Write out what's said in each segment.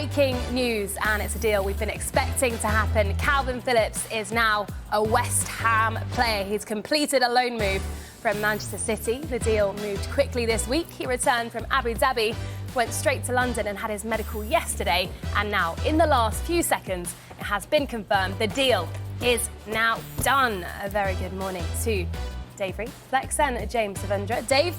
breaking news, and it's a deal we've been expecting to happen. Kalvin Phillips is now a West Ham player. He's completed a loan move from Manchester City. The deal moved quickly this week. He returned from Abu Dhabi, went straight to London and had his medical yesterday. And now, in the last few seconds, it has been confirmed the deal is now done. A very good morning to Dave Flex and James Savendra. Dave,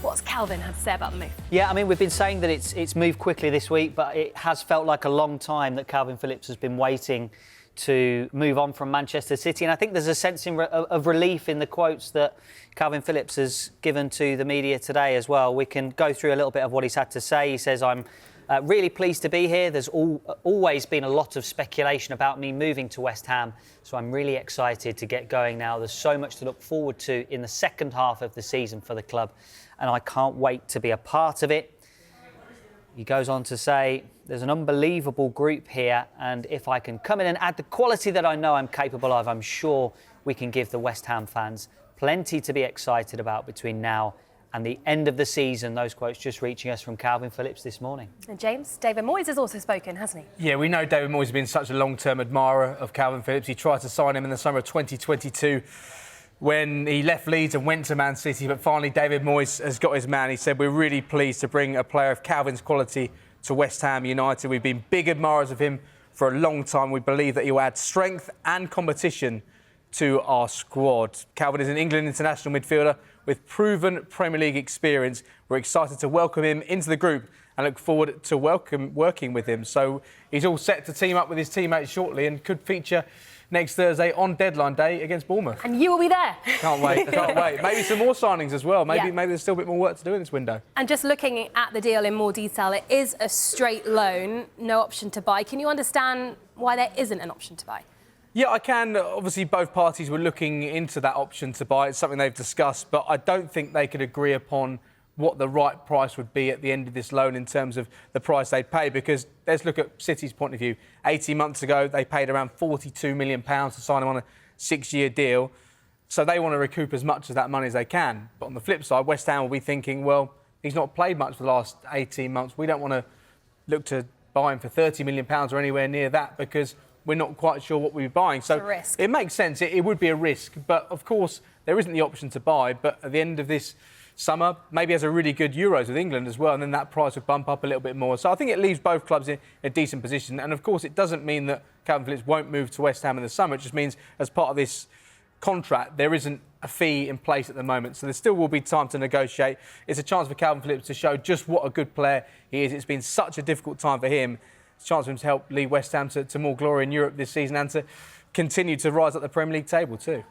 what's Kalvin had to say about the move? Yeah, I mean, we've been saying that it's moved quickly this week, but it has felt like a long time that Kalvin Phillips has been waiting to move on from Manchester City. And I think there's a sense of relief in the quotes that Kalvin Phillips has given to the media today as well. We can go through a little bit of what he's had to say. He says, I'm really pleased to be here. There's always been a lot of speculation about me moving to West Ham, so I'm really excited to get going now. There's so much to look forward to in the second half of the season for the club, and I can't wait to be a part of it. He goes on to say, there's an unbelievable group here, and if I can come in and add the quality that I know I'm capable of, I'm sure we can give the West Ham fans plenty to be excited about between now and the end of the season. Those quotes just reaching us from Kalvin Phillips this morning. And James, David Moyes has also spoken, hasn't he? Yeah, we know David Moyes has been such a long-term admirer of Kalvin Phillips. He tried to sign him in the summer of 2022 when he left Leeds and went to Man City, but finally David Moyes has got his man. He said, we're really pleased to bring a player of Kalvin's quality to West Ham United. We've been big admirers of him for a long time. We believe that he'll add strength and competition to our squad. Kalvin is an England international midfielder with proven Premier League experience. We're excited to welcome him into the group and look forward to working with him. So he's all set to team up with his teammates shortly and could feature next Thursday on deadline day against Bournemouth. And you will be there. Can't wait, can't wait. Maybe some more signings as well. Maybe there's still a bit more work to do in this window. And just looking at the deal in more detail, it is a straight loan, no option to buy. Can you understand why there isn't an option to buy? Yeah, I can. Obviously, both parties were looking into that option to buy. It's something they've discussed, but I don't think they could agree upon what the right price would be at the end of this loan in terms of the price they'd pay, because let's look at City's point of view. 18 months ago, they paid around £42 million to sign him on a 6-year deal. So they want to recoup as much of that money as they can. But on the flip side, West Ham will be thinking, well, he's not played much for the last 18 months. We don't want to look to buy him for £30 million or anywhere near that because we're not quite sure what we'll be buying. So it makes sense. It would be a risk. But, of course, there isn't the option to buy. But at the end of this summer, maybe has a really good Euros with England as well, and then that price would bump up a little bit more. So I think it leaves both clubs in a decent position. And, of course, it doesn't mean that Kalvin Phillips won't move to West Ham in the summer. It just means as part of this contract, there isn't a fee in place at the moment. So there still will be time to negotiate. It's a chance for Kalvin Phillips to show just what a good player he is. It's been such a difficult time for him. It's a chance for him to help lead West Ham to more glory in Europe this season and to continue to rise up the Premier League table too.